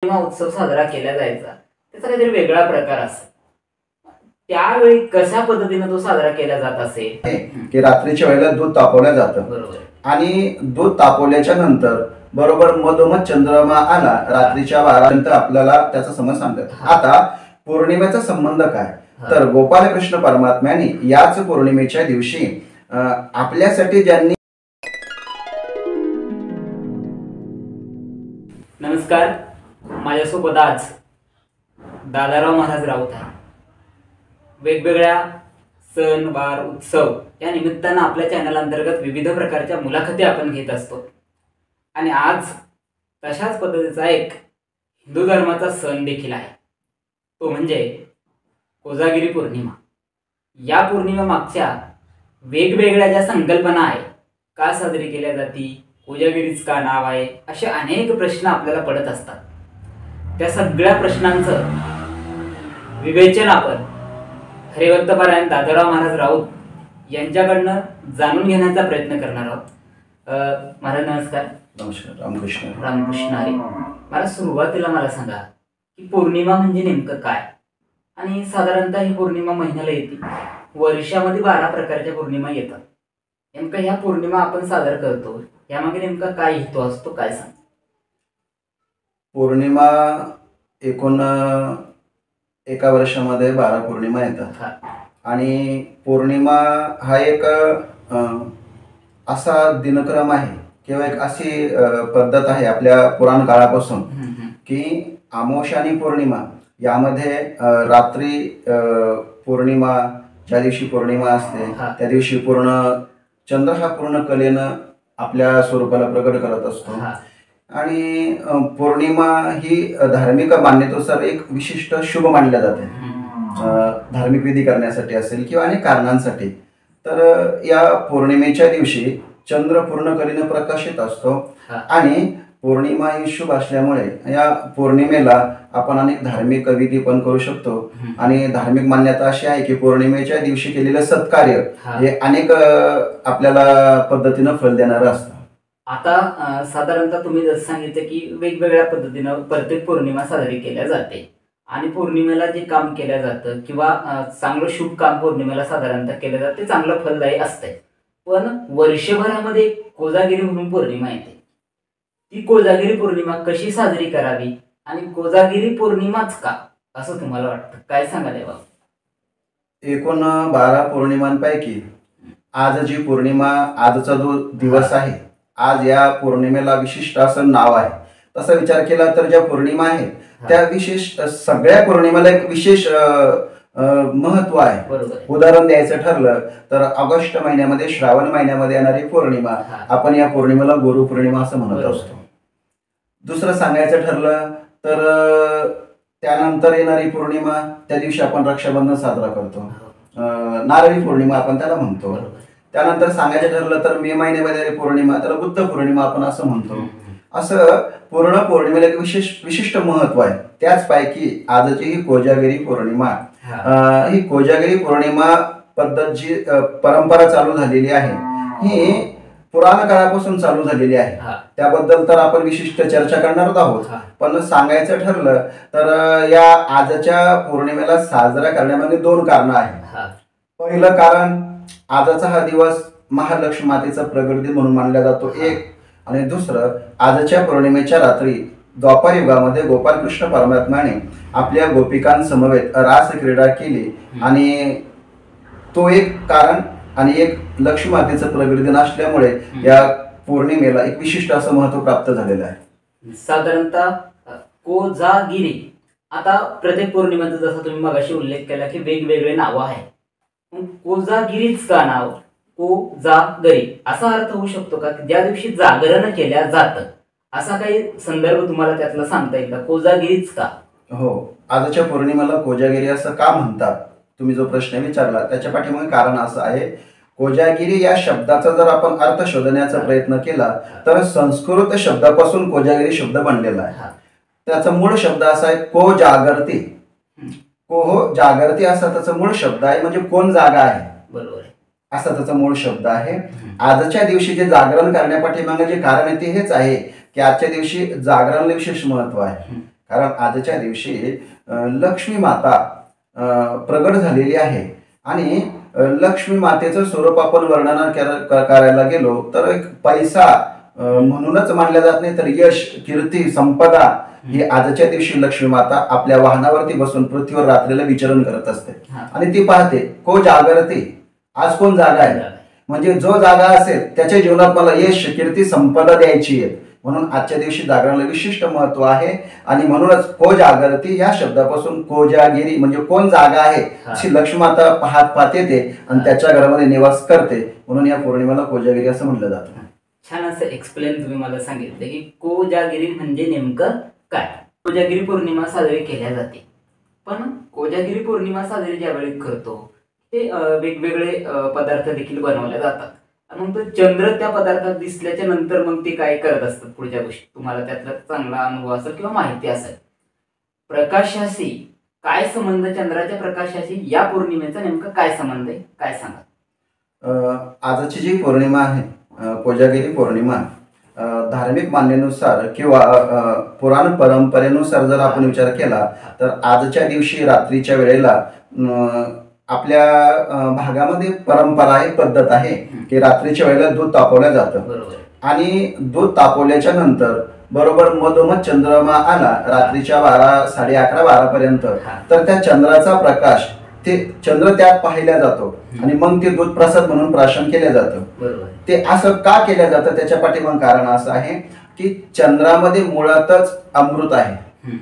पौर्णिमा उत्सव साजरा केला जायचा, त्याचा काहीतरी वेगळा प्रकार असेल. त्यावेळी कशा पद्धतीने तो साजरा केला जात असेल की रात्रीच्या वेळेला दूध तापवलं जातं. बरोबर. आणि दूध तापवल्याच्या नंतर बरोबर मधोमध चंद्रमा आला रात्रीच्या 12 नंतर आपल्याला त्याचा समज सांगतात. आता पौर्णिमेचा संबंध काय, तर गोपालकृष्ण परमात्म्याने याच पौर्णिमेच्या दिवशी आपल्यासाठी ज्यांनी. नमस्कार, माझ्यासोबत आज दादाराव महाराज राऊत आहे. वेगवेगळ्या सण वार उत्सव या निमित्तानं आपल्या चॅनल अंतर्गत विविध प्रकारच्या मुलाखती आपण घेत असतो. आणि आज तशाच पद्धतीचा एक हिंदू धर्माचा सण देखील आहे, तो म्हणजे कोजागिरी पौर्णिमा. या पौर्णिमा मागच्या वेगवेगळ्या ज्या संकल्पना आहे, का साजरी केल्या जाती, कोजागिरीच का नाव आहे, असे अनेक प्रश्न आपल्याला पडत असतात. त्या सगळ्या प्रश्नांचं विवेचन आपण हरिभक्तपरायण दादाराव महाराज राऊत यांच्याकडनं जाणून घेण्याचा प्रयत्न करणार आहोत. महाराज नमस्कार. नमस्कार. रामकृष्ण. रामकृष्ण हरी. मला सुरुवातीला मला सांगा की पौर्णिमा म्हणजे नेमकं काय, आणि साधारणतः ही पौर्णिमा महिन्याला येते. वर्षामध्ये 12 प्रकारच्या पौर्णिमा येतात. नेमकं ह्या पौर्णिमा आपण साजरा करतो, यामागे नेमका काय हेतू असतो, काय सांग? पौर्णिमा एकूण एका वर्षामध्ये 12 पौर्णिमा येतात. आणि पौर्णिमा हा एक असा दिनक्रम आहे किंवा एक अशी पद्धत आहे आपल्या पुराण काळापासून की अमावस्या आणि पौर्णिमा यामध्ये रात्री पौर्णिमा ज्या दिवशी पौर्णिमा असते त्या दिवशी पूर्ण चंद्र हा पूर्ण कलेनं आपल्या स्वरूपाला प्रकट करत असतो. आणि पौर्णिमा ही धार्मिक मान्यतेनुसार एक विशिष्ट शुभ मानल्या जाते, धार्मिक विधी करण्यासाठी असेल किंवा अनेक कारणांसाठी. तर या पौर्णिमेच्या दिवशी चंद्र पूर्ण कलेनं प्रकाशित असतो आणि पौर्णिमा ही शुभ असल्यामुळे या पौर्णिमेला आपण अनेक धार्मिक विधी पण करू शकतो. आणि धार्मिक मान्यता अशी आहे की पौर्णिमेच्या दिवशी केलेलं सत्कार्य हे अनेक आपल्याला पद्धतीनं फल देणारं असतं. आता साधारणतः तुम्ही जसं सांगितलं की वेगवेगळ्या पद्धतीनं प्रत्येक पौर्णिमा साजरी केल्या जाते, आणि पौर्णिमेला जे काम केलं जातं किंवा चांगलं शुभ काम पौर्णिमेला साधारणतः केलं जातं ते चांगलं फलदायी असतंय. पण वर्षभरामध्ये कोजागिरी म्हणून पौर्णिमा येते. ती कोजागिरी पौर्णिमा कशी साजरी करावी आणि कोजागिरी पौर्णिमाच का असं तुम्हाला वाटतं, काय सांगाल यावर? एकूण 12 पौर्णिमांपैकी आज जी पौर्णिमा, आजचा जो दिवस आहे, आज या पौर्णिमेला विशिष्ट असं नाव आहे. तसा विचार केला तर ज्या पौर्णिमा आहेत त्या विशेष सगळ्या पौर्णिमेला एक विशेष महत्व आहे. उदाहरण द्यायचं ठरलं तर ऑगस्ट महिन्यामध्ये श्रावण महिन्यामध्ये येणारी पौर्णिमा आपण या पौर्णिमेला गुरु पौर्णिमा असं म्हणत असतो. दुसरं सांगायचं ठरलं तर त्यानंतर येणारी पौर्णिमा त्या दिवशी आपण रक्षाबंधन साजरा करतो, नारळी पौर्णिमा आपण त्याला म्हणतो. त्यानंतर सांगायचं ठरलं तर मे महिन्यामध्ये पौर्णिमा त्याला बुद्ध पौर्णिमा आपण असं म्हणतो. असं पूर्ण पौर्णिमेला एक विशिष्ट महत्व आहे. त्याचपैकी आजची ही कोजागिरी पौर्णिमा, ही कोजागिरी पौर्णिमा पद्धत जी परंपरा चालू झालेली आहे ही पुराण काळापासून चालू झालेली आहे. त्याबद्दल तर आपण विशिष्ट चर्चा करणार आहोत. पण सांगायचं ठरलं तर या आजच्या पौर्णिमेला साजरा करण्यामागे 2 कारणं आहेत. पहिलं कारण, आजचा हा दिवस महालक्ष्मी मातेचा प्रगट दिन म्हणून मानला जातो एक. आणि दुसरं, आजच्या पौर्णिमेच्या रात्री द्वापार युगामध्ये गोपालकृष्ण परमात्म्याने आपल्या गोपिकांसमवेत रास क्रीडा केली, आणि तो एक कारण. आणि एक लक्ष्मी मातेचं प्रगट दिन असल्यामुळे या पौर्णिमेला एक विशिष्ट असं महत्व प्राप्त झालेलं आहे. साधारणतः कोजागिरी, आता प्रत्येक पौर्णिमेचा जसा तुम्ही मगाशी उल्लेख केला की वेगवेगळे नावं आहेत, कोजागिरीच का नाव, कोजागरी असा अर्थ होऊ शकतो का, ज्या दिवशी जागरण केल्या जातं, असा काही संदर्भ तुम्हाला त्यातला सांगता येईल का? कोजागिरीच का? हो, आजच्या पौर्णिमेला कोजागिरी असं का म्हणतात, तुम्ही जो प्रश्न विचारला त्याच्या पाठीमागे कारण असं आहे. कोजागिरी या शब्दाचा जर आपण अर्थ शोधण्याचा प्रयत्न केला तर संस्कृत शब्दापासून कोजागिरी शब्द बनलेला आहे. त्याचा मूळ शब्द असा आहे को जागरती. को जागरती असा त्याचा मूळ शब्द आहे, म्हणजे कोण जागा आहे, बरोबर असा त्याचा मूळ शब्द आहे. आजच्या दिवशी जे जागरण करण्यापाठीमागे जे कारण आहे ते हेच आहे की आजच्या दिवशी जागरणाला विशेष महत्व आहे. कारण आजच्या दिवशी लक्ष्मी माता प्रगट झालेली आहे आणि लक्ष्मी मातेचं स्वरूप आपण वर्णन करायला गेलो तर एक पैसा म्हणूनच मानल्या जात नाही, तर यश, कीर्ती, संपदा ही आजच्या दिवशी लक्ष्मी माता आपल्या वाहनावरती बसून पृथ्वीवर रात्रीला विचरण करत असते आणि ती पाहते को जागरते, आज कोण जागा आहे, म्हणजे जो जागा असेल त्याच्या जीवनात मला यश, कीर्ती, संपदा द्यायची आहे. म्हणून आजच्या दिवशी जागरणाला विशिष्ट महत्व आहे आणि म्हणूनच को जागरती या शब्दापासून कोजागिरी म्हणजे कोण जागा आहे अशी लक्ष्मी माता पाहत येते आणि त्याच्या घरामध्ये निवास करते, म्हणून या पौर्णिमेला कोजागिरी असं म्हटलं जातं. छान असं एक्सप्लेन तुम्ही मला सांगितलं की कोजागिरी म्हणजे नेमकं काय. कोजागिरी पौर्णिमा साजरी केल्या जाते, पण कोजागिरी पौर्णिमा साजरी ज्यावेळी करतो ते वेगवेगळे पदार्थ देखील बनवले जातात. मग तो चंद्र त्या पदार्थात दिसल्याच्या नंतर मग ते काय करत असतात पुढच्या गोष्टी, तुम्हाला त्यातला चांगला अनुभव असेल किंवा माहिती असेल. प्रकाशाशी काय संबंध, चंद्राच्या प्रकाशाशी या पौर्णिमेचा नेमका काय संबंध आहे, काय सांगा. आजची जी पौर्णिमा आहे कोजागिरी पौर्णिमा, धार्मिक मान्यतेनुसार किंवा पुराण परंपरेनुसार जर आपण विचार केला तर आजच्या दिवशी रात्रीच्या वेळेला आपल्या भागामध्ये परंपरा आहे, पद्धत आहे की रात्रीच्या वेळेला दूध तापवलं जातं आणि दूध तापवल्याच्या नंतर बरोबर मधोमध चंद्रमा आला रात्रीच्या 12, 11:30, 12 पर्यंत, तर त्या चंद्राचा प्रकाश ते चंद्र त्यात पाहिला जातो आणि मग ते दूध प्रसाद म्हणून प्राशन केलं जातं. ते असं का केलं जातं त्याच्या पाठीमागं कारण असं आहे की चंद्रामध्ये मुळातच अमृत आहे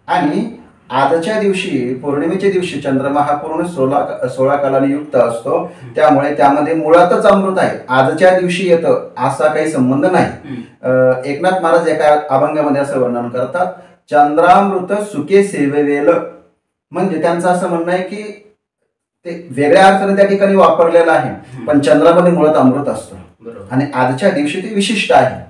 आणि आजच्या दिवशी पौर्णिमेच्या दिवशी चंद्रमा हा पूर्ण 16 कलाने युक्त असतो, त्यामुळे त्यामध्ये मुळातच अमृत आहे. आजच्या दिवशी येतं असा काही संबंध नाही. एकनाथ महाराज एका अभंगामध्ये असं वर्णन करतात, चंद्रामृत सुखे सेवेवेल, म्हणजे त्यांचं असं म्हणणं आहे की ते वेगळ्या अर्थाने त्या ठिकाणी वापरलेलं आहे, पण चंद्रामध्ये मुळात अमृत असतं आणि आजच्या दिवशी ते विशिष्ट आहे.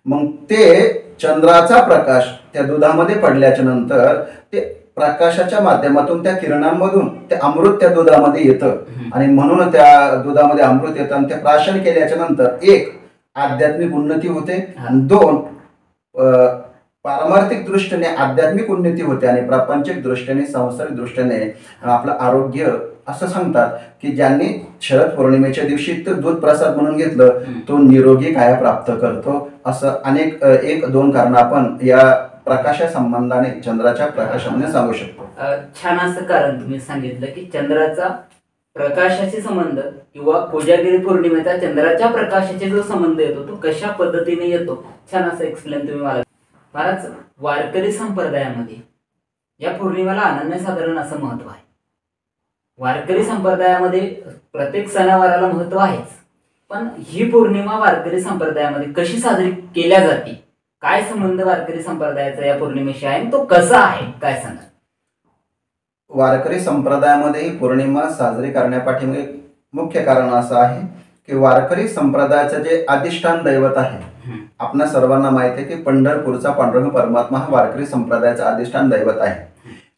मग ते चंद्राचा प्रकाश त्या दुधामध्ये पडल्याच्या नंतर ते प्रकाशाच्या माध्यमातून त्या किरणांमधून ते अमृत त्या दुधामध्ये येतं आणि म्हणून त्या दुधामध्ये अमृत येतं आणि ते प्राशन केल्याच्या नंतर एक आध्यात्मिक उन्नती होते, 2 पारमार्थिक दृष्टीने आध्यात्मिक उन्नती होते आणि प्रापंचिक दृष्टीने, सांसारिक दृष्टीने आपलं आरोग्य. असं सांगतात की ज्यांनी शरद पौर्णिमेच्या दिवशी दूध प्रसाद म्हणून घेतलं तो निरोगी काया प्राप्त करतो. असं अनेक 1-2 कारण आपण या प्रकाशा संबंधाने, चंद्राच्या प्रकाशाने सांगू शकतो. छान असं कारण तुम्ही सांगितलं की चंद्राचा प्रकाशाशी संबंध किंवा कोजागिरी पौर्णिमेचा चंद्राच्या प्रकाशाचे जो संबंध येतो तो कशा पद्धतीने येतो, छान असं एक्सप्लेन तुम्ही मला. महाराज, वारकरी संप्रदायामध्ये या पौर्णिमेला अनन्यसाधारण असं महत्व आहे. वारकरी संप्रदायामध्ये प्रत्येक सणावाराला महत्व आहेच, पण ही पौर्णिमा वारकरी संप्रदायामध्ये कशी साजरी केल्या जाते, काय संबंध वारकरी संप्रदायाचा या पौर्णिमेशी आहे, तो कसा आहे, काय सांगा. वारकरी संप्रदायामध्ये ही पौर्णिमा साजरी करण्यापाठीमागे मुख्य कारण असं आहे की वारकरी संप्रदायाचं जे अधिष्ठान दैवत आहे, आपल्या सर्वांना माहिती आहे की पंढरपूरचा पांडुरंग परमात्मा हा वारकरी संप्रदायाचा अधिष्ठान दैवत आहे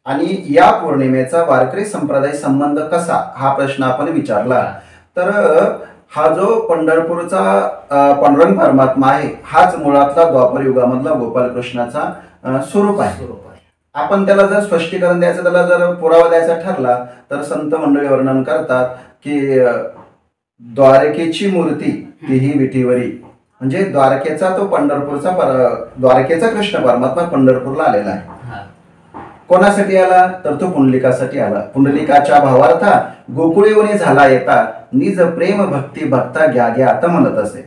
आणि या पौर्णिमेचा वारकरी संप्रदाय संबंध कसा हा प्रश्न आपण विचारला तर हा जो पंढरपूरचा पांडुरंग परमात्मा आहे हाच मुळातला द्वापर युगामधला गोपालकृष्णाचा स्वरूप आहे. आपण त्याला जर स्पष्टीकरण द्यायचं, त्याला जर पुरावा द्यायचा ठरला तर संत मंडळी वर्णन करतात की द्वारकेची मूर्ती तीही विठीवरी, म्हणजे द्वारकेचा तो पंढरपूरचा द्वारकेचा कृष्ण परमात्मा पंढरपूरला आलेला आहे. कोणासाठी आला तर तो पुंडलिकासाठी आला. पुंडलिकाच्या भावार्था गोकुळीवनी झाला येता, निज प्रेम भक्ती भक्ता घ्या घ्या आता म्हणत असे.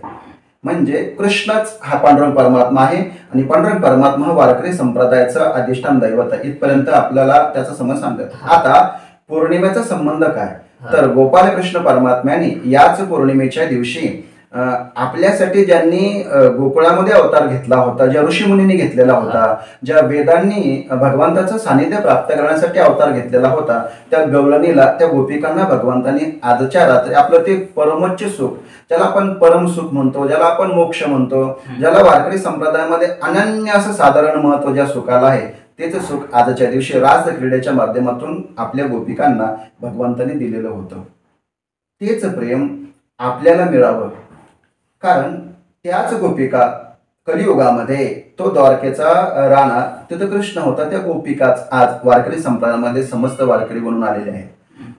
म्हणजे कृष्णच हा पांडुरंग परमात्मा आहे आणि पांडुरंग परमात्मा हा वारकरी संप्रदायाचा अधिष्ठान दैवत आहे. इथपर्यंत आपल्याला त्याचा समज सांगतात. आता पौर्णिमेचा संबंध काय तर गोपालकृष्ण परमात्म्याने याच पौर्णिमेच्या दिवशी आपल्यासाठी ज्यांनी गोकुळामध्ये अवतार घेतला होता, ज्या ऋषीमुनींनी घेतलेला होता, ज्या वेदांनी भगवंताचं सानिध्य प्राप्त करण्यासाठी अवतार घेतलेला होता, त्या गवळणीला, त्या गोपिकांना भगवंतांनी आजच्या रात्री आपलं ते परमोच्च सुख, ज्याला आपण परम सुख म्हणतो, ज्याला आपण मोक्ष म्हणतो, ज्याला वारकरी संप्रदायामध्ये अनन्य असं साधारण महत्व ज्या सुखाला आहे, तेच सुख आजच्या दिवशी रास क्रीडेच्या माध्यमातून आपल्या गोपिकांना भगवंतांनी दिलेलं होतं. तेच प्रेम आपल्याला मिळावं, कारण त्याच गोपिका कलियुगामध्ये तो द्वारकेचा राणा तिथं कृष्ण होता, त्या गोपिकाच आज वारकरी संप्रदायामध्ये समस्त वारकरी बनून आलेले आहेत.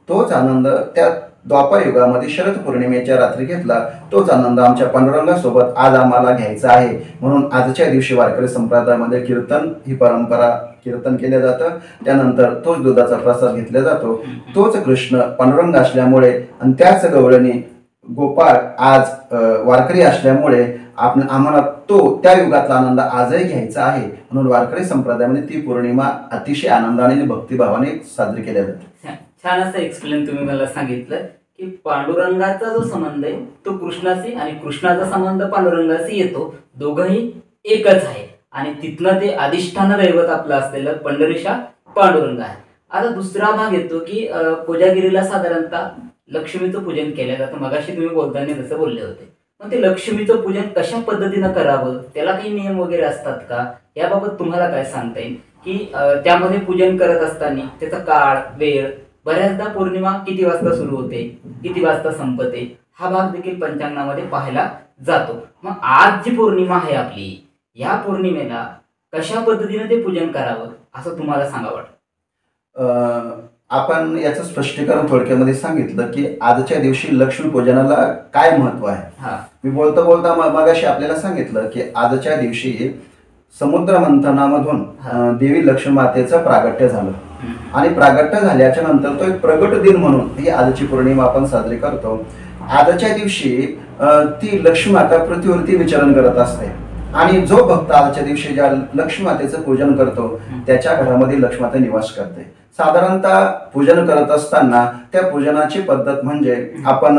तोच आनंद त्या द्वापर युगामध्ये शरद पौर्णिमेच्या रात्री घेतला, तोच आनंद आमच्या पांडुरंगासोबत आज आम्हाला घ्यायचा आहे. म्हणून आजच्या दिवशी वारकरी संप्रदायामध्ये कीर्तन ही परंपरा कीर्तन केलं जातं. त्यानंतर तोच दुधाचा प्रसाद घेतला जातो. तोच कृष्ण पांडुरंग असल्यामुळे आणि त्याच गवळणी गोपाळ आज वारकरी असल्यामुळे आम्हाला तो त्या युगातला आनंद आजही घ्यायचा आहे. म्हणून वारकरी संप्रदायामध्ये ती पौर्णिमा अतिशय आनंदाने आणि भक्तिभावाने साजरी केल्या जाते. छान असं एक्सप्लेन तुम्ही मला सांगितलं की पांडुरंगाचा जो संबंध आहे तो कृष्णाशी आणि कृष्णाचा संबंध पांडुरंगाशी येतो, दोघंही एकच आहे. आणि तिथनं ते अधिष्ठान दैवत आपलं असलेलं पंढरीशा पांडुरंग आहे. आता दुसरा भाग येतो की कोजागिरीला साधारणतः लक्ष्मीचं पूजन केलं जातं. मगाशी तुम्ही बोलताना जसं बोलले होते, मग ते लक्ष्मीचं पूजन कशा पद्धतीनं करावं, त्याला काही नियम वगैरे असतात का, याबाबत तुम्हाला काय सांगता येईल की त्यामध्ये पूजन करत असताना त्याचा काळ वेळ, बऱ्याचदा पौर्णिमा किती वाजता सुरू होते, किती वाजता संपते, हा भाग देखील पंचांगामध्ये पाहायला जातो. मग आज जी पौर्णिमा आहे आपली, या पौर्णिमेला कशा पद्धतीने ते पूजन करावं असं तुम्हाला सांगा वाटतं? आपण याचं स्पष्टीकरण थोडक्यामध्ये सांगितलं की आजच्या दिवशी लक्ष्मी पूजनाला काय महत्व आहे. मी बोलता बोलता मगाशी आपल्याला सांगितलं की आजच्या दिवशी समुद्र मंथनामधून देवी लक्ष्मी मातेचं प्रागट्य झालं आणि प्रागट्य झाल्याच्या नंतर तो एक प्रगट दिन म्हणून ही आजची पौर्णिमा आपण साजरी करतो. आजच्या दिवशी ती लक्ष्मी माता पृथ्वीवरती विचरण करत असते आणि जो भक्त आजच्या दिवशी ज्या लक्ष्मी मातेचं पूजन करतो त्याच्या घरामध्ये लक्ष्मी माता निवास करते. साधारणतः पूजन करत असताना त्या पूजनाची पद्धत म्हणजे आपण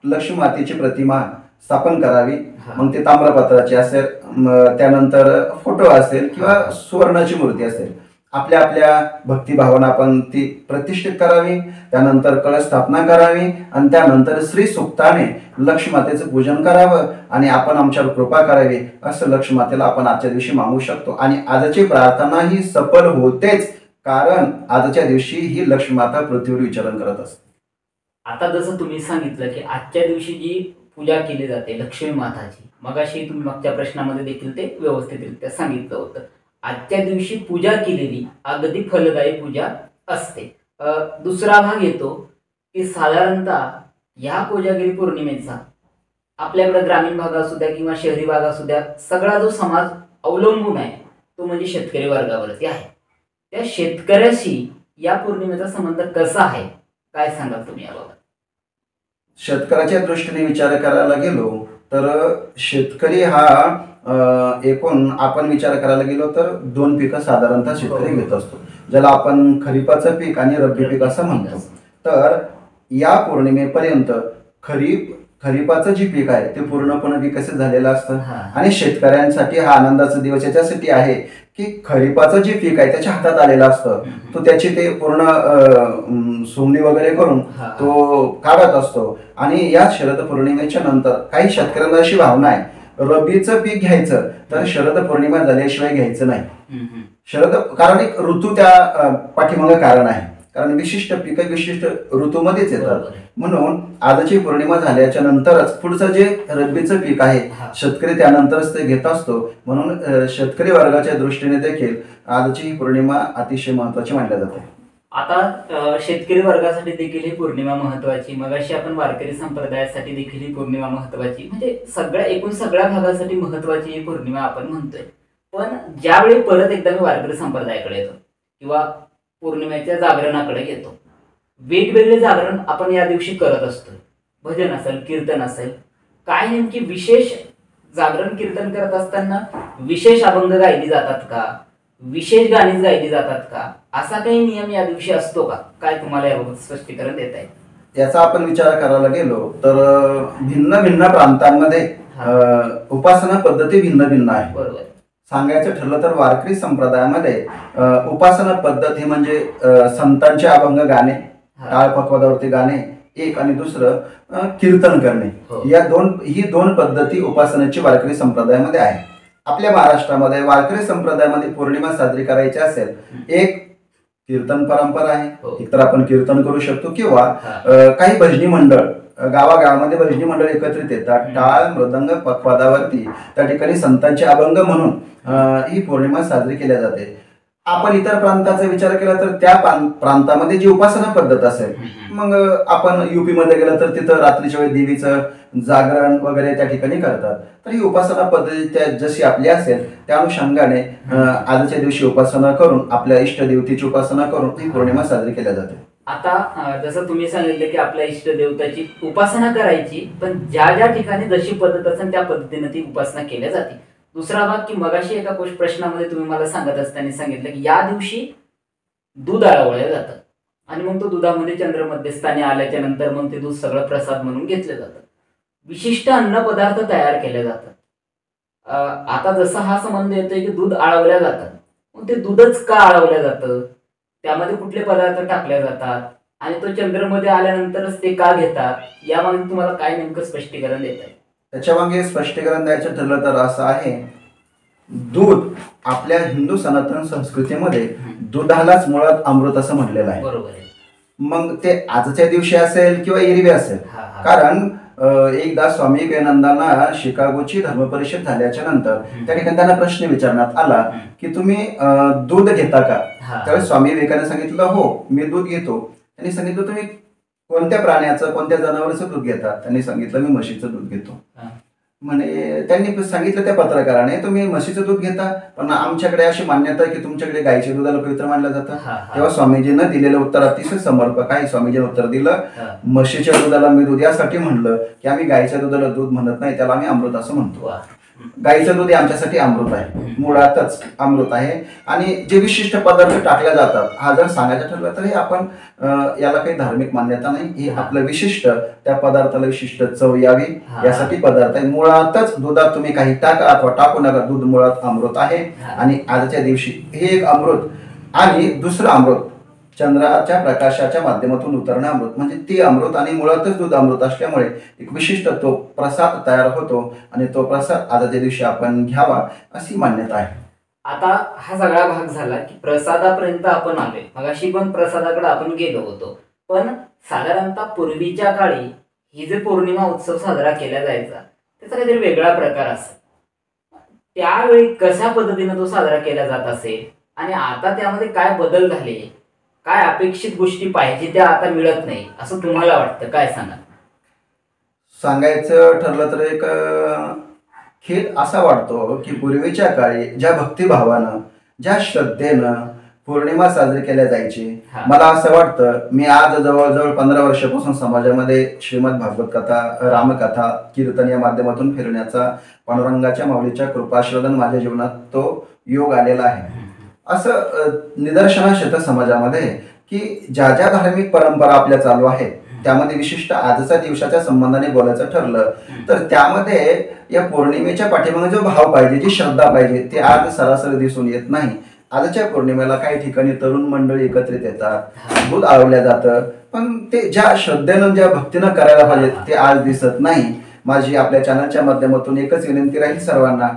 लक्ष्मी मातेची प्रतिमा स्थापन करावी. मग ते ताम्रपत्राची असेल, त्यानंतर फोटो असेल किंवा सुवर्णाची मूर्ती असेल, आपल्या आपल्या भक्तिभावना आपण ती प्रतिष्ठित करावी. त्यानंतर कळश स्थापना करावी आणि त्यानंतर श्री सुक्ताने लक्ष्मी मातेचं पूजन करावं आणि आपण आमच्यावर कृपा करावी असं लक्ष्मी मातेला आपण आजच्या दिवशी मागू शकतो. आणि आजची प्रार्थना ही सफल होतेच, कारण आजच्या दिवशी ही लक्ष्मी माता पृथ्वीवर विचरण करत असते. आता जसं तुम्ही सांगितलं की आजच्या दिवशी जी पूजा केली जाते लक्ष्मी माताची, मगाशी तुम्ही मागच्या प्रश्नामध्ये देखील ते व्यवस्थितरित्या सांगितलं होतं. आजच्या दिवशी पूजा केलेली अगदी फलदायी पूजा असते. दुसरा भाग येतो की साधारणतः या कोजागिरी पौर्णिमेचा आपल्याकडे ग्रामीण भाग असू द्या किंवा शहरी भाग असू द्या, सगळा जो समाज अवलंबून आहे तो म्हणजे शेतकरी वर्गावरती आहे. त्या शेतकऱ्याशी या पौर्णिमेचा संबंध कसा आहे, काय सांगाल तुम्ही याबाबत? शेतकऱ्याच्या दृष्टीने विचार करायला गेलो तर शेतकरी हा एकूण आपण विचार करायला गेलो तर दोन पिकं साधारणतः शेतकरी घेत असतो, ज्याला आपण खरीपाचं पीक आणि रब्बी पीक असं म्हणतो. तर या पौर्णिमेपर्यंत खरीपाचं जे पीक आहे ते पूर्णपणे विकसित झालेलं असतं आणि शेतकऱ्यांसाठी हा आनंदाचा दिवस याच्यासाठी आहे की खरीपाचं जे पीक आहे त्याच्या हातात आलेलं असतं, तो त्याची ते पूर्ण सोंगणी वगैरे करून तो काढत असतो. आणि या शरद पौर्णिमेच्या नंतर काही शेतकऱ्यांना अशी भावना आहे, रब्बीचं पीक घ्यायचं तर शरद पौर्णिमा झाल्याशिवाय घ्यायचं नाही. कारण एक ऋतू त्या पाठीमागे कारण आहे, कारण विशिष्ट पिकं विशिष्ट ऋतूमध्येच येतात. म्हणून आजची पौर्णिमा झाल्याच्या नंतरच पुढचं जे रब्बीचं पीक आहे शेतकरी त्यानंतरच ते घेत असतो. म्हणून शेतकरी वर्गाच्या दृष्टीने देखील आजची ही पौर्णिमा अतिशय महत्वाची मानली जाते. आता शेतकरी वर्गासाठी देखील ही पौर्णिमा महत्वाची, मगाशी आपण वारकरी संप्रदायासाठी देखील ही पौर्णिमा महत्वाची, म्हणजे सगळ्या भागासाठी महत्वाची ही पौर्णिमा आपण म्हणतोय. पण ज्यावेळी परत एकदा मी वारकरी संप्रदायाकडे येतो किंवा पौर्णिमेच्या जागरणाकडे येतो, वेगवेगळे जागरण आपण या दिवशी करत असतो. भजन असेल, कीर्तन असेल, काय नेमकी विशेष जागरण कीर्तन करत असताना विशेष अभंग गायली जातात का, विशेष गाणी गायली जातात का, असा काही नियम या दिवशी असतो का, काय तुम्हाला याबाबत स्पष्टीकरण देता येईल? याचा आपण विचार करायला गेलो तर भिन्न भिन्न प्रांतांमध्ये उपासना पद्धती भिन्न भिन्न आहे. बरोबर. सांगायचं ठरलं तर वारकरी संप्रदायामध्ये उपासना पद्धत ही म्हणजे संतांचे अभंग गाणे, टाळ पकवादावरती गाणे एक, आणि दुसरं कीर्तन करणे, ही दोन पद्धती उपासनेची वारकरी संप्रदायामध्ये आहे. आपल्या महाराष्ट्रामध्ये वारकरी संप्रदायामध्ये पौर्णिमा साजरी करायची असेल, एक कीर्तन परंपरा आहे, हो. एकतर आपण कीर्तन करू शकतो किंवा हा. काही भजनी मंडळ, गावागावामध्ये भजनी मंडळ एकत्रित येतात, टाळ मृदंग पदावरती त्या ठिकाणी संतांचे अभंग म्हणून ही पौर्णिमा साजरी केल्या जाते. आपण इतर प्रांताचा विचार केला तर त्या प्रांतामध्ये जी उपासना पद्धत असेल, मग आपण युपी मध्ये गेलं तर तिथं रात्रीच्या वेळी देवीचं जागरण वगैरे त्या ठिकाणी करतात. तर ही उपासना पद्धती जशी आपली असेल त्या अनुषंगाने आजच्या दिवशी उपासना करून आपल्या इष्ट देवतेची उपासना करून ही पौर्णिमा साजरी केल्या जाते. आता जसं तुम्ही सांगितलं की आपल्या इष्ट देवताची उपासना करायची, पण ज्या ज्या ठिकाणी जशी पद्धत असेल त्या पद्धतीने ती उपासना केल्या जाते. दुसरा भाग की मगाशी एका प्रश्नामध्ये तुम्ही मला सांगत असताना सांगितलं की या दिवशी दूध आळवलं जातं आणि मग तो दुधामध्ये चंद्र मध्यस्थानी आल्याच्या नंतर मग ते दूध सगळं प्रसाद म्हणून घेतलं जातं. विशिष्ट अन्न पदार्थ तयार केले जातात. आता जसा हा संबंध येतोय की दूध आळवल्या जातात, मग ते दूधच का आळवलं जातं, त्यामध्ये कुठले पदार्थ टाकले जातात आणि तो चंद्रमध्ये आल्यानंतरच ते का घेतात, यामध्ये तुम्हाला काय नेमकं स्पष्टीकरण देत आहे? त्याच्या मागे स्पष्टीकरण द्यायचं ठरलं तर असं आहे, दूध आपल्या हिंदू सनातन संस्कृतीमध्ये दुधालाच मुळात अमृत असं म्हटलेलं आहे. बरोबर आहे. मग ते आजच्या दिवशी असेल किंवा एरवी असेल, कारण एकदा स्वामी विवेकानंदांना शिकागोची धर्मपरिषद झाल्याच्या नंतर त्या ठिकाणी त्यांना प्रश्न विचारण्यात आला की तुम्ही दूध घेता का? त्यावेळेस स्वामी विवेकानंद सांगितलं हो मी दूध घेतो. त्यांनी सांगितलं तुम्ही कोणत्या प्राण्याचं कोणत्या जनावरांचं दूध घेतात? त्यांनी सांगितलं मी म्हशीचं दूध घेतो. म्हणे त्यांनी सांगितलं त्या पत्रकाराने तुम्ही म्हशीचं दूध घेता, पण आमच्याकडे अशी मान्यता आहे की तुमच्याकडे गायीच्या दुधाला पवित्र मानलं जातं. तेव्हा स्वामीजीनं दिलेलं उत्तर अतिशय समर्पक आहे. स्वामीजीनं उत्तर दिलं म्हशीच्या दुधाला मी दूध यासाठी म्हणलं की आम्ही गायीच्या दुधाला दूध म्हणत नाही, त्याला आम्ही अमृत असं म्हणतो. गायीचं दूध हे आमच्यासाठी अमृत आहे, मुळातच अमृत आहे. आणि जे विशिष्ट पदार्थ टाकले जातात हा जर सांगायचं ठरलं तर हे आपण याला काही धार्मिक मान्यता नाही, हे आपलं विशिष्ट त्या पदार्थाला विशिष्ट चव यावी यासाठी पदार्थ आहे. मुळातच दुधात तुम्ही काही टाका अथवा टाकू नका, दूध मुळात अमृत आहे. आणि आजच्या दिवशी हे एक अमृत आणि दुसरं अमृत चंद्राच्या प्रकाशाच्या माध्यमातून उतरणं अमृत, म्हणजे ते अमृत आणि मुळातच दूध अमृत असल्यामुळे एक विशिष्ट तो प्रसाद तयार होतो आणि तो प्रसाद आजच्या दिवशी आपण घ्यावा अशी मान्यता आहे. आता हा सगळा भाग झाला की प्रसादापर्यंत आपण आलोय. मगाशी पण प्रसादाकडे आपण गेलो होतो, पण साधारणतः पूर्वीच्या काळी ही जे पौर्णिमा उत्सव साजरा केला जायचा त्याचा काहीतरी वेगळा प्रकार असेल. त्यावेळी कशा पद्धतीने तो साजरा केला जात असेल आणि आता त्यामध्ये काय बदल झाले, काय अपेक्षित गोष्टी पाहिजे त्या आता मिळत नाही असं तुम्हाला वाटतं, काय सांगा? सांगायचं ठरलं तर एक खेद असा वाटतो की पूर्वीच्या काळी ज्या भक्तिभावानं ज्या श्रद्धेनं पौर्णिमा साजरी केल्या जायची, मला असं वाटतं मी आज जवळजवळ 15 वर्षापासून समाजामध्ये श्रीमद भागवत कथा, रामकथा, कीर्तन या माध्यमातून फिरण्याचा पांडुरंगाच्या माऊलीच्या कृपाआशीर्वादाने माझ्या जीवनात तो योग आलेला आहे. असं निदर्शनास येतं समाजामध्ये की ज्या ज्या धार्मिक परंपरा आपल्या चालू आहेत त्यामध्ये विशिष्ट आजच्या दिवसाच्या संबंधाने बोलायचं ठरलं तर त्यामध्ये या पौर्णिमेच्या पाठीमागे जो भाव पाहिजे, जी श्रद्धा पाहिजे ते आज सरासरी दिसून येत नाही. आजच्या पौर्णिमेला काही ठिकाणी तरुण मंडळी एकत्रित येतात, दूध आळवल्या जातं, पण ते ज्या श्रद्धेनं ज्या भक्तीनं करायला पाहिजे ते आज दिसत नाही. माझी आपल्या चॅनलच्या माध्यमातून एकच विनंती राहील सर्वांना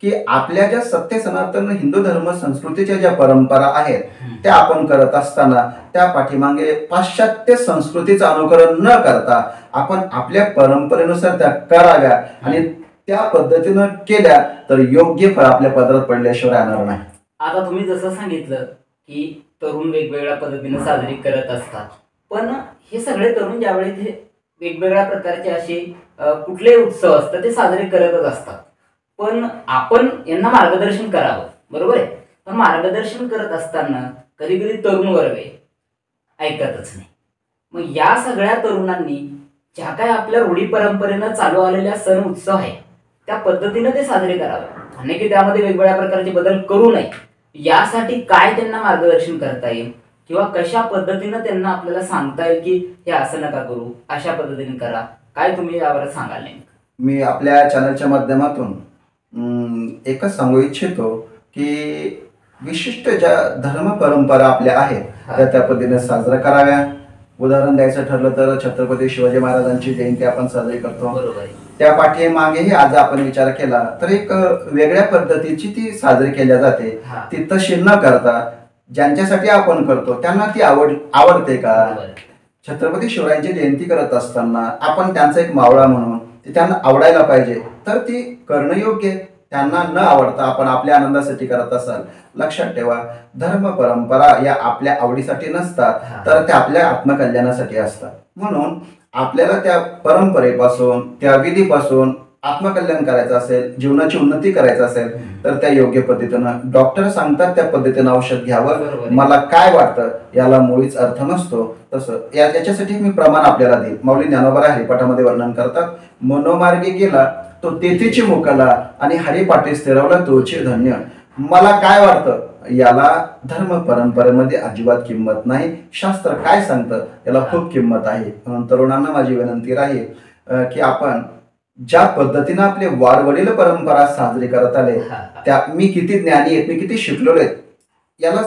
की आपल्या ज्या सत्य सनातन हिंदू धर्म संस्कृतीच्या ज्या परंपरा आहेत त्या आपण करत असताना त्या पाठीमागे पाश्चात्य संस्कृतीचं अनुकरण न करता आपण आपल्या परंपरेनुसार त्या कराव्या आणि त्या पद्धतीनं केल्या तर योग्य फळ आपल्या पदरात पडल्याशिवाय राहणार नाही. आता तुम्ही जसं सांगितलं की तरुण वेगवेगळ्या पद्धतीने साजरी करत असतात, पण हे सगळे तरुण ज्यावेळी ते वेगवेगळ्या प्रकारचे असे कुठले उत्सव असतात ते साजरे करतच असतात, पण आपण यांना मार्गदर्शन करावं, बरोबर आहे. पण मार्गदर्शन करत असताना कधी कधी तरुण वर्ग ऐकतच नाही. मग या सगळ्या तरुणांनी ज्या काय आपल्या रूढी परंपरेनं चालू आलेल्या सण उत्सव आहे त्या पद्धतीनं ते साजरे करावे, आणि की त्यामध्ये वेगवेगळ्या प्रकारचे बदल करू नये, यासाठी काय त्यांना मार्गदर्शन करता येईल किंवा कशा पद्धतीनं त्यांना आपल्याला सांगता येईल की हे असं नका करू, अशा पद्धतीने करा, काय तुम्ही यावर सांगाल? मी आपल्या चॅनलच्या माध्यमातून एकच सांगू इच्छितो की विशिष्ट ज्या धर्म परंपरा आपल्या आहेत त्या पद्धतीने साजरा कराव्या. उदाहरण द्यायचं ठरलं तर छत्रपती शिवाजी महाराजांची जयंती आपण साजरी करतो, त्या पाठीमागेही आज आपण विचार केला तर एक वेगळ्या पद्धतीची ती साजरी केल्या जाते. ती तशी न करता ज्यांच्यासाठी आपण करतो त्यांना ती आवडते का? बरोबर. छत्रपती शिवरायांची जयंती करत असताना आपण त्यांचा एक मावळा म्हणून ते त्यांना आवडायला पाहिजे, तर ती करणं योग्य आहे. त्यांना न आवडता आपण आपल्या आनंदासाठी करत असाल, लक्षात ठेवा, धर्म परंपरा या आपल्या आवडीसाठी नसतात, तर त्या आपल्या आत्मकल्याणासाठी असतात. म्हणून आपल्याला त्या परंपरेपासून, त्या विधीपासून आत्मकल्याण करायचं असेल, जीवनाची उन्नती करायचं असेल, तर त्या योग्य पद्धतीनं डॉक्टर सांगतात त्या पद्धतीनं औषध घ्यावं. मला काय वाटतं याला मुळीच अर्थ नसतो. तसं याच्यासाठी मी प्रमाण आपल्याला देईल. माऊली ज्ञानोबा हरिपाठामध्ये वर्णन करतात, मनोमार्गी गेला तो तेथेची मुकाला आणि हरिपाठी स्थिरवला तोचे धन्य. मला काय वाटतं याला धर्म परंपरेमध्ये अजिबात किंमत नाही. शास्त्र काय सांगतं याला खूप किंमत आहे. म्हणून तरुणांना माझी विनंती राहील की आपण ज्या पद्धतीनं आपले वाडवडील परंपरा साजरी करत आले, त्या मी किती ज्ञानी आहेत, मी किती शिकलेलो आहेत, याला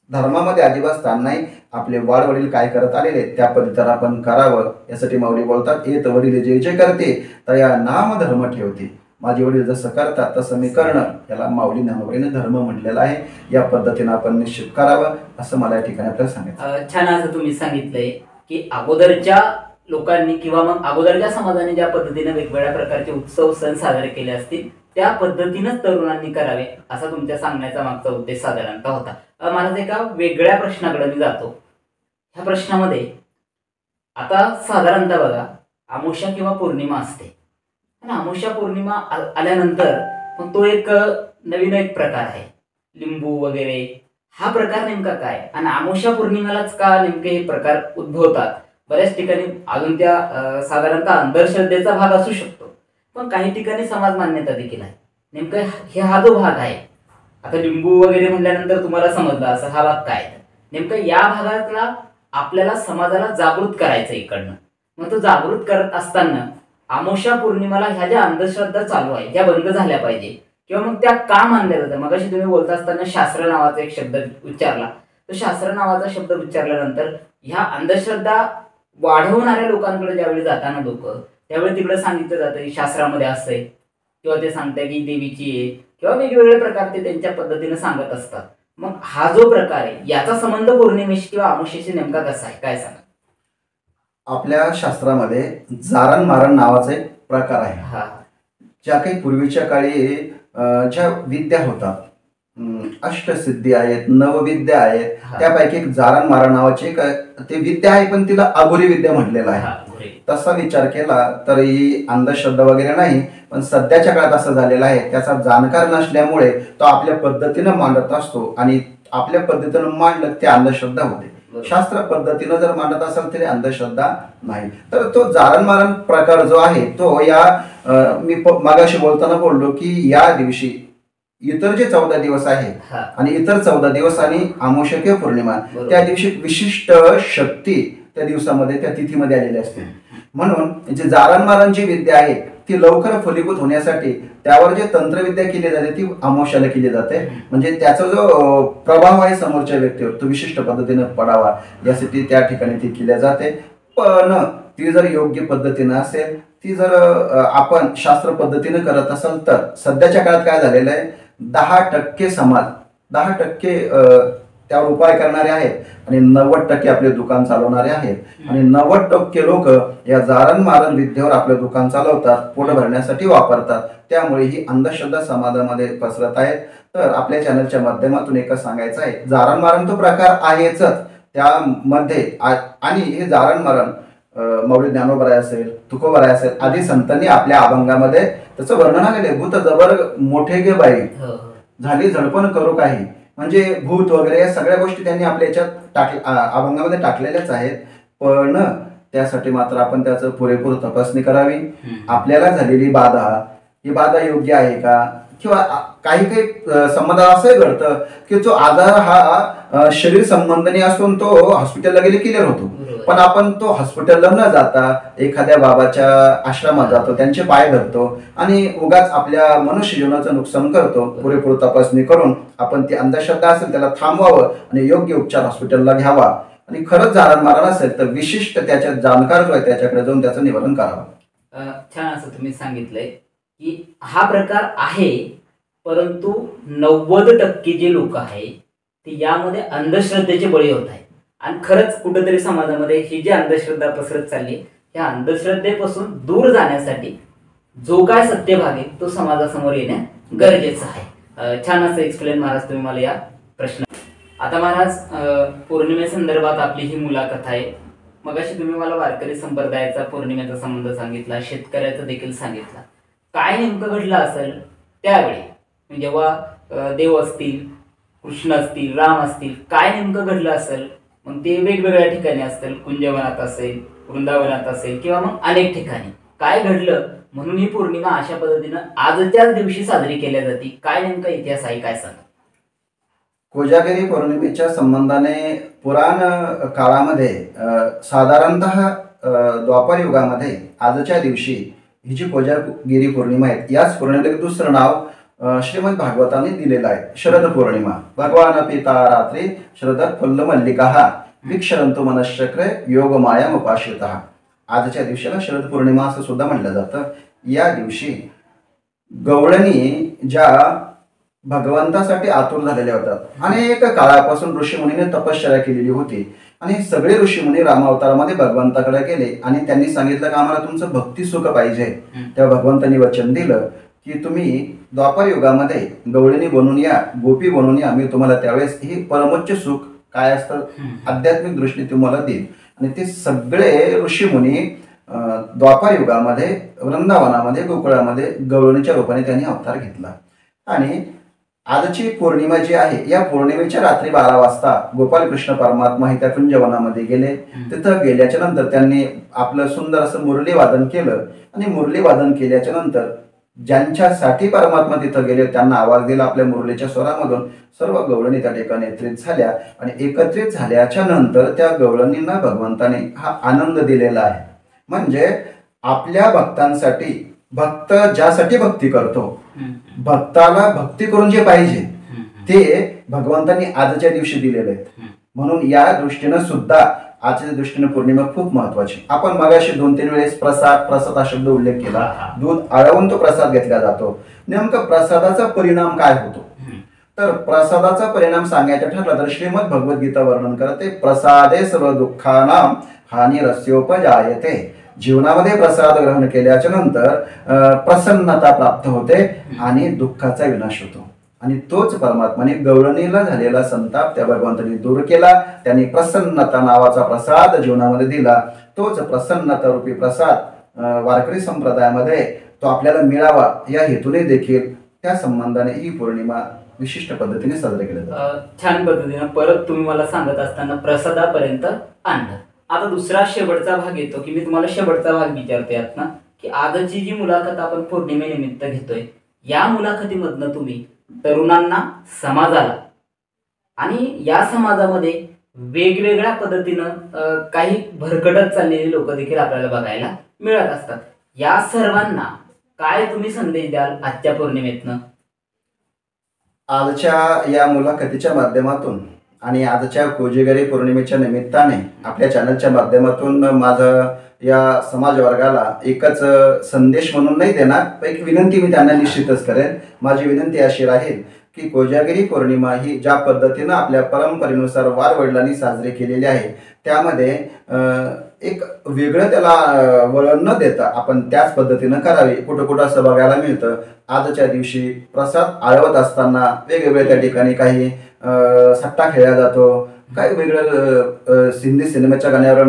धर्मामध्ये अजिबात स्थान नाही. आपले वाडवडील काय करत आलेले त्या पद्धतीनं आपण करावं. यासाठी माऊली बोलतात, येत वडील जे जे करते तया नाम धर्म ठेवते. माझे वडील जसं करतात तसं मी करणं, याला माऊली ज्ञानोबाने धर्म म्हटलेला आहे. या पद्धतीनं आपण निश्चित करावं असं मला या ठिकाणी आपल्याला सांगायचं. छान असं तुम्ही सांगितलंय की अगोदरच्या लोकांनी किंवा मग अगोदरच्या समाजाने ज्या पद्धतीने वेगवेगळ्या प्रकारचे उत्सव सण साजरे केले असतील त्या पद्धतीनंच तरुणांनी करावे असा तुमच्या सांगण्याचा मागचा उद्देश साधारणतः होता. मला एका वेगळ्या प्रश्नाकडे मी जातो. ह्या प्रश्नामध्ये आता साधारणतः बघा, अमावस्या किंवा पौर्णिमा असते. अमावस्या पौर्णिमा आल्यानंतर पण तो एक नवीन एक प्रकार आहे, लिंबू वगैरे. हा प्रकार नेमका काय आणि अमावस्या पौर्णिमेलाच का नेमके हे प्रकार उद्भवतात? बऱ्याच ठिकाणी अजून त्या साधारणतः अंधश्रद्धेचा भाग असू शकतो, पण काही ठिकाणी समाज मान्यता देखील आहे. नेमकं हा जो भाग आहे, आता लिंबू वगैरे म्हटल्यानंतर तुम्हाला समजलं असं हा भाग काय. नेमकं या भागातला आपल्याला समाजाला जागृत करायचं इकडनं. मग तो जागृत करत असताना अमावस्या पौर्णिमेला ह्या ज्या अंधश्रद्धा चालू आहे त्या बंद झाल्या पाहिजे किंवा मग त्या का मानल्या जातात. मगाशी तुम्ही बोलत असताना शास्त्र नावाचा एक शब्द उच्चारला, तर शास्त्र नावाचा शब्द उच्चारल्यानंतर ह्या अंधश्रद्धा वाढवणाऱ्या लोकांकडे ज्यावेळी जाताना लोक, त्यावेळी तिकडे सांगितलं जातं की शास्त्रामध्ये असतंय किंवा ते सांगताय की देवीची आहे किंवा वेगवेगळे प्रकार ते त्यांच्या पद्धतीने सांगत असतात. मग हा जो प्रकार आहे याचा संबंध पौर्णिमेशी किंवा अमावस्येशी नेमका कसा आहे, काय सांगा? आपल्या शास्त्रामध्ये जारण मारण नावाचा एक प्रकार आहे. ज्या काही पूर्वीच्या काळी ज्या विद्या होतात, अष्टसिद्धी आहेत, नवविद्या आहेत, त्यापैकी एक जारण मारण नावाची एक ते विद्या आहे, पण तिला अघोरी विद्या म्हटलेलं आहे. तसा विचार केला तर ही अंधश्रद्धा वगैरे नाही, पण सध्याच्या काळात असं झालेलं आहे त्याचा जाणकार नसल्यामुळे तो आपल्या पद्धतीनं मांडत असतो आणि आपल्या पद्धतीनं मांडलं ते अंधश्रद्धा होते. शास्त्र पद्धतीनं जर मांडत असेल तरी अंधश्रद्धा नाही. तर तो जारण मारण प्रकार जो आहे तो या मी मागाशी बोलताना बोललो की या दिवशी इतर जे 14 दिवस आहेत आणि इतर 14 दिवस आणि अमावस्या किंवा पौर्णिमा त्या दिवशी विशिष्ट शक्ती त्या दिवसामध्ये त्या तिथीमध्ये आलेली असते. म्हणून जे जारण मारण जी विद्या आहे ती लवकर फलीभूत होण्यासाठी त्यावर जे तंत्रविद्या केली जाते ती अमावस्याला केली जाते. म्हणजे त्याचा जो प्रभाव आहे समोरच्या व्यक्तीवर तो विशिष्ट पद्धतीने पडावा यासाठी त्या ठिकाणी ती केली जाते. पण ती जर योग्य पद्धतीने असेल, ती जर आपण शास्त्र पद्धतीने करत असाल तर सध्याच्या काळात काय झालेलं आहे, 10% समाज 10% त्यावर उपाय करणारे आहेत आणि 90% आपले दुकान चालवणारे आहेत आणि 90% लोक या जारण मारण विद्येवर आपले दुकान चालवतात, पोट भरण्यासाठी वापरतात. त्यामुळे ही अंधश्रद्धा समाजामध्ये पसरत आहेत. तर आपल्या चॅनलच्या माध्यमातून एकच सांगायचं आहे, जारण मारण तो प्रकार आहेच त्यामध्ये आणि हे जारण मारण माऊली ज्ञानोबराय असेल, तुकोबराय असेल आदी संतांनी आपल्या अभंगामध्ये त्याचं वर्णन आलेले. भूत जबर मोठे गे बाई झाली झडपण करू काही, म्हणजे भूत वगैरे या सगळ्या गोष्टी त्यांनी आपल्या याच्यात अभंगामध्ये टाकलेल्याच आहेत. पण त्यासाठी मात्र आपण त्याचं पुरेपूर तपासणी करावी. आपल्याला झालेली बाधा ही बाधा योग्य आहे का, किंवा काही काही संबंधात असंही घडतं की जो आजार हा शरीर संबंधनी असतो तो हॉस्पिटलला गेले क्लिअर होतो, पण आपण तो हॉस्पिटलला न जाता एखाद्या बाबाच्या आश्रमात जातो, त्यांचे पाय धरतो आणि उगाच आपल्या मनुष्य जीवनाचं नुकसान करतो. पुरेपूर तपासणी करून आपण ती अंधश्रद्धा असेल त्याला थांबवावं आणि योग्य उपचार हॉस्पिटलला घ्यावा. आणि खरंच जारण मारण असेल तर विशिष्ट त्याच्या जाणकार जो आहे त्याच्याकडे जाऊन त्याचं निवारण करावं. छान असं तुम्ही सांगितलंय की हा प्रकार आहे, परंतु 90% जे लोक आहे ते यामध्ये अंधश्रद्धेचे बळी होत आहे. आणि खरंच कुठेतरी समाजामध्ये ही जी अंधश्रद्धा पसरत चालली, या अंधश्रद्धेपासून दूर जाण्यासाठी जो काय सत्यभाग आहे तो समाजासमोर येणं गरजेचं आहे. छान असं एक्सप्लेन महाराज तुम्ही मला या प्रश्न. आता महाराज पौर्णिमेसंदर्भात आपली ही मुलाखत आहे. मगाशी तुम्ही मला वारकरी संप्रदायाचा पौर्णिमेचा संबंध सांगितला, शेतकऱ्याचा देखील सांगितला. काय नेमकं घडलं असेल त्यावेळी, जेव्हा देव असतील, कृष्ण असतील, राम असतील, काय नेमकं घडलं असेल? मग ते वेगवेगळ्या ठिकाणी असतील, कुंजवनात असेल, वृंदावनात असेल, किंवा मग अनेक ठिकाणी काय घडलं म्हणून ही पौर्णिमा अशा पद्धतीनं आजच्याच दिवशी साजरी केल्या जाते? काय नेमका इतिहास आहे, काय सांगा? कोजागिरी पौर्णिमेच्या संबंधाने पुराण काळामध्ये साधारणतः द्वापर युगामध्ये आजच्या दिवशी ही जी कोजागिरी पौर्णिमा आहे, याच पौर्णिमेला दुसरं नाव श्रीमद भागवताने दिलेलं आहे, शरद पौर्णिमा. भगवान पिता रात्री शरद फुल्ल मल्लिका विक्षरंतु मनश्चक्रे योग माया उपाश्रितः. आजच्या दिवशीला शरद पौर्णिमा असं सुद्धा म्हटलं जातं. या दिवशी गवळणी ज्या भगवंतासाठी आतुर झालेल्या होतात, अनेक काळापासून ऋषीमुनीने तपश्चर्या केलेली होती, आणि सगळे ऋषीमुनी रामावतारामध्ये भगवंताकडे गेले आणि त्यांनी सांगितलं की आम्हाला तुमचं भक्ती सुख पाहिजे. तेव्हा भगवंतांनी वचन दिलं की तुम्ही द्वापर युगामध्ये गवळणी बनून या, गोपी बनून या, मी तुम्हाला त्यावेळेस ही परमोच्च सुख काय असतं आध्यात्मिक दृष्टी तुम्हाला देईल. आणि ते सगळे ऋषीमुनी द्वापर युगामध्ये वृंदावनामध्ये गोकुळामध्ये गवळणीच्या रूपाने त्यांनी अवतार घेतला. आणि आजची पौर्णिमा जी आहे, या पौर्णिमेच्या रात्री 12 वाजता गोपाल कृष्ण परमात्मा हे त्या कुंजवनामध्ये गेले. तिथं गेल्याच्या नंतर त्यांनी आपलं सुंदर असं मुरली वादन केलं, आणि मुरली वादन केल्याच्या नंतर ज्यांच्यासाठी परमात्मा तिथं गेले त्यांना आवाज दिला आपल्या मुरलीच्या स्वरामधून. सर्व गवळणी त्या ठिकाणी एकत्रित झाल्या, आणि एकत्रित झाल्याच्या नंतर त्या गवळणींना भगवंताने हा आनंद दिलेला आहे. म्हणजे आपल्या भक्तांसाठी, भक्त ज्यासाठी भक्ती करतो, भक्ताला भक्ती करून जे पाहिजे ते भगवंतांनी आजच्या दिवशी दिलेले आहेत. म्हणून या दृष्टीनं सुद्धा आजच्या दृष्टीने पौर्णिमा खूप महत्वाची. आपण मगाशी 2-3 वेळेस प्रसाद हा शब्द उल्लेख केला. दूध आळवून तो प्रसाद घेतला जातो. नेमकं प्रसादाचा परिणाम काय होतो? तर प्रसादाचा परिणाम सांगायचा ठरला तर श्रीमद भगवद्गीता वर्णन करते, प्रसादे सर्व दुःखानां हानिरस्योपजायते. जीवनामध्ये प्रसाद ग्रहण केल्याच्या नंतर प्रसन्नता प्राप्त होते आणि दुःखाचा विनाश होतो. आणि तोच परमात्माने गवळणीला झालेला संताप त्या भगवंतांनी दूर केला. त्यांनी प्रसन्नता नावाचा प्रसाद जीवनामध्ये दिला. तोच प्रसन्नता रूपी प्रसाद वारकरी संप्रदायामध्ये तो आपल्याला मिळावा या हेतूने देखील त्या संबंधाने ही पौर्णिमा विशिष्ट पद्धतीने साजरी केली जाते. छान पद्धतीने परत तुम्ही मला सांगत असताना प्रसादापर्यंत आणलं. आता दुसरा शेवटचा भाग येतो की मी तुम्हाला शेवटचा भाग विचारते यात ना, की आजची जी मुलाखत आपण पौर्णिमेनिमित्त घेतोय, या मुलाखतीमधनं तुम्ही तरुणांना, समाजाला आणि या समाजामध्ये वेगवेगळ्या पद्धतीनं काही भरकटत चाललेली लोक देखील आपल्याला बघायला मिळत असतात. या सर्वांना काय तुम्ही संदेश द्याल आजच्या पौर्णिमेतनं? आजच्या या मुलाखतीच्या माध्यमातून आणि आजच्या कोजागिरी पौर्णिमेच्या निमित्ताने आपल्या चॅनलच्या माध्यमातून माझं या समाज वर्गाला एकच संदेश म्हणून नाही देणार, एक विनंती मी त्यांना निश्चितच करेन. माझी विनंती अशी राहील की कोजागिरी पौर्णिमा ही ज्या पद्धतीनं आपल्या परंपरेनुसार वारवडिलांनी साजरी केलेली आहे, त्यामध्ये एक वेगळं त्याला वळण न देता आपण त्याच पद्धतीनं करावी. कुठं कुठं असं बघायला मिळतं, आजच्या दिवशी प्रसाद आळवत असताना वेगवेगळ्या त्या ठिकाणी काही सट्टा खेळला जातो, काही वेगळं हिंदी सिनेमाच्या गाण्यावर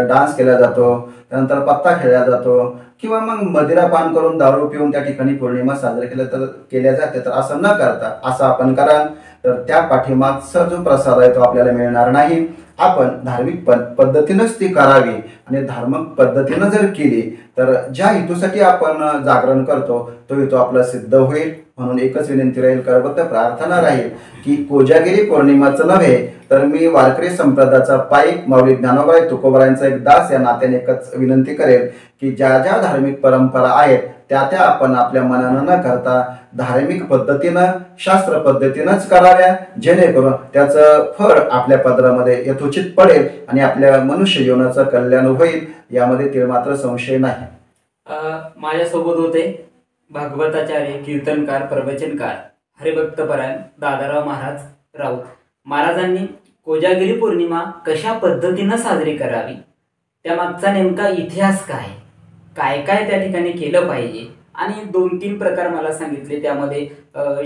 डान्स केला जातो, त्यानंतर पत्ता खेळला जातो, किंवा मग मदिरा पान करून दारू पिऊन त्या ठिकाणी पौर्णिमा साजरी केल्या जाते. तर असं न करता असं आपण कराल तर त्या पाठीमागचा जो प्रसाद आहे तो आपल्याला मिळणार नाही. आपण धार्मिक पद्धतीनंच ती करावी, आणि धार्मिक पद्धतीनं जर केली तर ज्या हेतूसाठी आपण जागरण करतो तो हेतू आपला सिद्ध होईल. म्हणून एकच विनंती राहील, करबद्ध प्रार्थना राहील की कोजागिरी पौर्णिमाचं नव्हे तर मी वारकरी संप्रदायाचा पाईक माऊली ज्ञानोबा तुकोबारायांचा एक दास या नात्याने एकच विनंती करेल की ज्या ज्या धार्मिक परंपरा आहेत त्या आपल्या मनानं न करता धार्मिक पद्धतीनं, शास्त्र पद्धतीनंच कराव्या, जेणेकरून त्याचं फळ आपल्या पदरामध्ये यथोचित पडेल आणि आपल्या मनुष्य जीवनाचं कल्याण होईल, यामध्ये तीळ मात्र संशय नाही. माझ्यासोबत होते भागवताचार्य, कीर्तनकार, प्रवचनकार, हरिभक्तपरायण दादाराव महाराज राऊत. महाराजांनी कोजागिरी पौर्णिमा कशा पद्धतीनं साजरी करावी, त्यामागचा नेमका इतिहास काय, काय काय त्या ठिकाणी केलं पाहिजे, आणि 2-3 प्रकार मला सांगितले. त्यामध्ये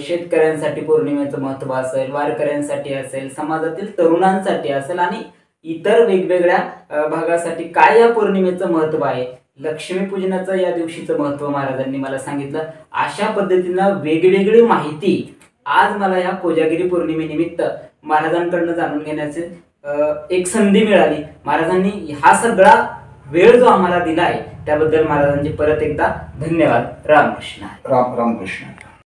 शेतकऱ्यांसाठी पौर्णिमेचं महत्त्व असेल, वारकऱ्यांसाठी असेल, समाजातील तरुणांसाठी असेल, आणि इतर वेगवेगळ्या भागासाठी काय या पौर्णिमेचं महत्त्व आहे, लक्ष्मीपूजनाचं या दिवशीचं महत्त्व महाराजांनी मला सांगितलं. अशा पद्धतीनं वेगवेगळी माहिती आज मला या कोजागिरी पौर्णिमेनिमित्त महाराजांकडनं जाणून घेण्याचे एक संधी मिळाली. महाराजांनी हा सगळा वेळ जो आम्हाला दिला आहे त्याबद्दल महाराजांचे परत एकदा धन्यवाद. रामकृष्ण. रामकृष्ण.